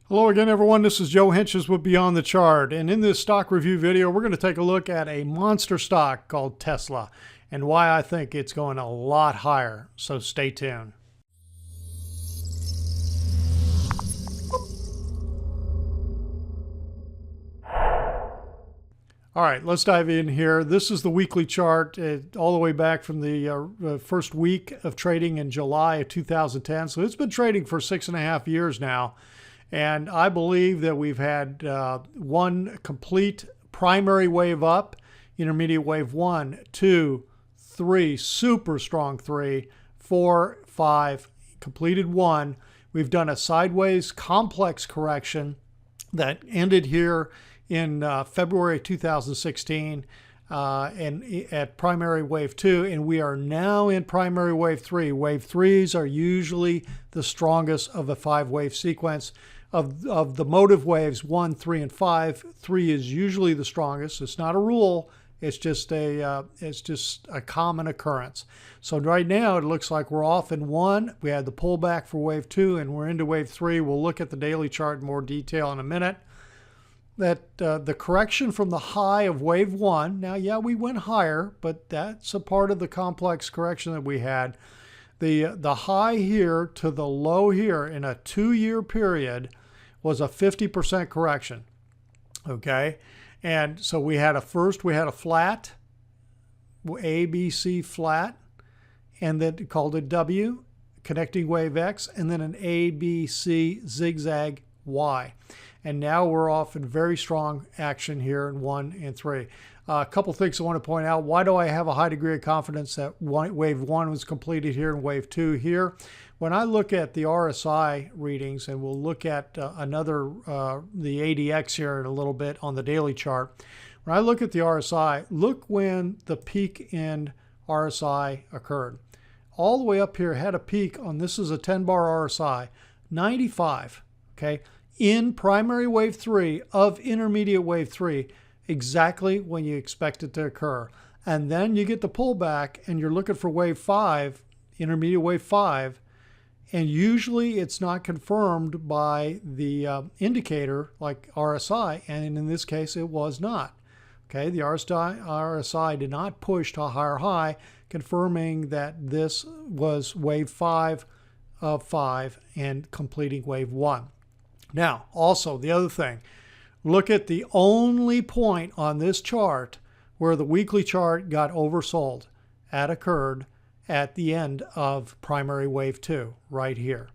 Hello again, everyone. This is Joe Hentges with Beyond the Chart. And in this stock review video, we're going to take a look at a monster stock called Tesla and why I think it's going a lot higher. So stay tuned. All right, let's dive in here. This is the weekly chart all the way back from the first week of trading in July of 2010. So it's been trading for 6.5 years now. And I believe that we've had one complete primary wave up, intermediate wave 1, 2, 3, super strong 3, 4, 5, completed 1. We've done a sideways complex correction that ended here in February 2016 and at primary wave 2, and we are now in primary wave 3. Wave 3s are usually the strongest of a 5-wave sequence. Of the motive waves 1, 3, and 5, 3 is usually the strongest. It's not a rule. It's just a common occurrence. So right now it looks like we're off in 1. We had the pullback for wave 2, and we're into wave 3. We'll look at the daily chart in more detail in a minute. That the correction from the high of wave 1. Now, yeah, we went higher, but that's a part of the complex correction that we had. The high here to the low here in a 2-year period was a 50% correction. Okay, and so we had a flat, ABC flat, and then called it W, connecting wave X, and then an ABC zigzag Y. And now we're off in very strong action here in 1 and 3. A couple things I want to point out. Why do I have a high degree of confidence that wave 1 was completed here and wave 2 here? When I look at the RSI readings, and we'll look at the ADX here in a little bit on the daily chart. When I look at the RSI, look when the peak in RSI occurred. All the way up here had a peak on, this is a 10-bar RSI, 95, okay? In primary wave 3 of intermediate wave 3, exactly when you expect it to occur. And then you get the pullback and you're looking for wave 5, intermediate wave 5, and usually it's not confirmed by the indicator like RSI, and in this case it was not. Okay, the RSI did not push to a higher high, confirming that this was wave 5 of 5 and completing wave 1. Now, also the other thing, look at the only point on this chart where the weekly chart got oversold. That occurred at the end of primary wave 2, right here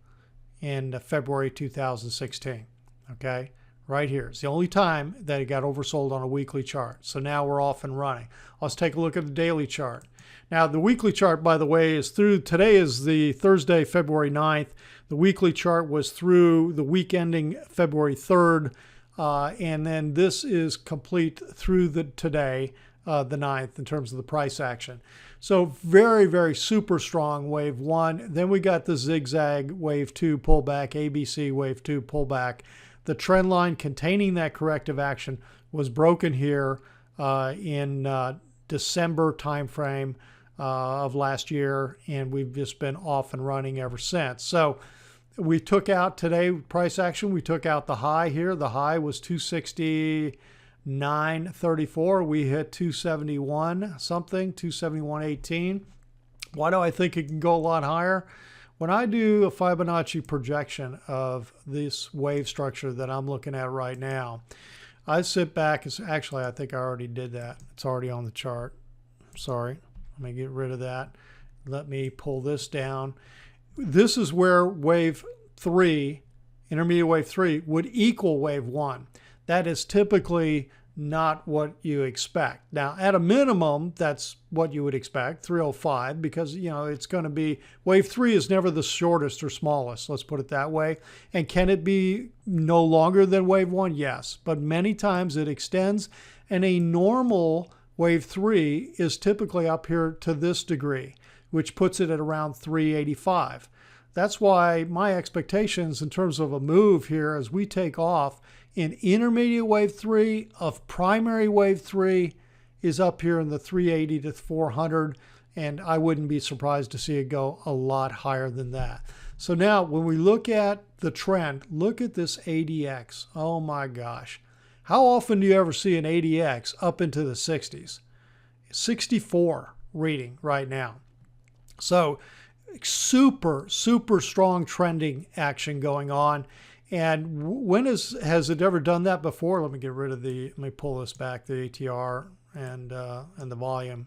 in February 2016. Okay, right here. It's the only time that it got oversold on a weekly chart. So now we're off and running. Let's take a look at the daily chart. Now, the weekly chart, by the way, is through, today is the Thursday, February 9th. The weekly chart was through the week ending February 3rd. And then this is complete through today, the 9th, in terms of the price action. So very, very super strong wave 1. Then we got the zigzag wave 2 pullback, ABC wave 2 pullback. The trend line containing that corrective action was broken here in December timeframe of last year, and we've just been off and running ever since. So we took out today price action. We took out the high here. The high was 269.34. We hit 271 something, 271.18. Why do I think it can go a lot higher? When I do a Fibonacci projection of this wave structure that I'm looking at right now, I sit back. Actually, I think I already did that. It's already on the chart. Sorry. Let me get rid of that. Let me pull this down. This is where wave 3, intermediate wave 3, would equal wave 1. That is typically not what you expect. Now, at a minimum, that's what you would expect, 305, because, you know, it's going to be, wave 3 is never the shortest or smallest, let's put it that way. And can it be no longer than wave 1? Yes, but many times it extends, and a normal wave 3 is typically up here to this degree, which puts it at around 385. That's why my expectations in terms of a move here as we take off in intermediate wave 3 of primary wave 3 is up here in the 380 to 400, and I wouldn't be surprised to see it go a lot higher than that. So now when we look at the trend, look at this ADX. Oh my gosh. How often do you ever see an ADX up into the 60s? 64 reading right now. So super, super strong trending action going on. And when has it ever done that before? Let me get rid of let me pull this back, the ATR and the volume.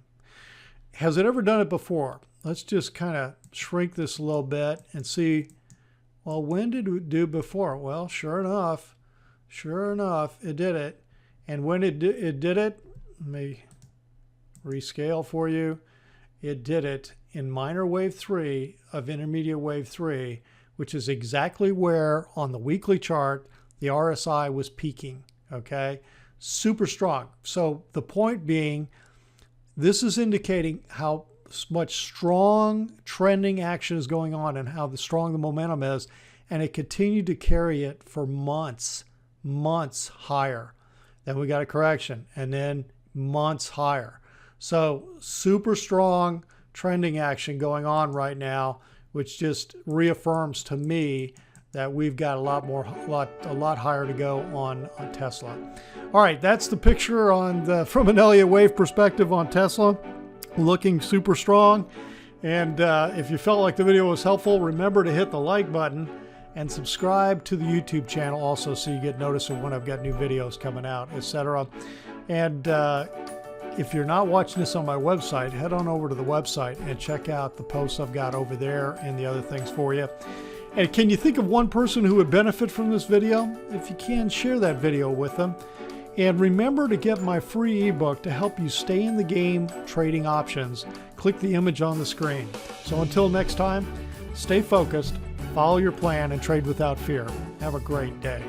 Has it ever done it before? Let's just kind of shrink this a little bit and see, well, when did it do before? Well, sure enough, it did it. And when it did it, let me rescale for you. It did it in minor wave 3 of intermediate wave 3, which is exactly where on the weekly chart the RSI was peaking, okay? Super strong. So the point being, this is indicating how much strong trending action is going on and how strong the momentum is, and it continued to carry it for months higher. Then we got a correction, and then months higher. So super strong trending action going on right now, which just reaffirms to me that we've got a lot higher to go on Tesla. All right, that's the picture from an Elliott Wave perspective on Tesla, looking super strong. And if you felt like the video was helpful, remember to hit the like button and subscribe to the YouTube channel also, so you get notice of when I've got new videos coming out, etc. And if you're not watching this on my website, head on over to the website and check out the posts I've got over there and the other things for you. And can you think of one person who would benefit from this video? If you can, share that video with them. And remember to get my free ebook to help you stay in the game trading options. Click the image on the screen. So until next time, stay focused, follow your plan, and trade without fear. Have a great day.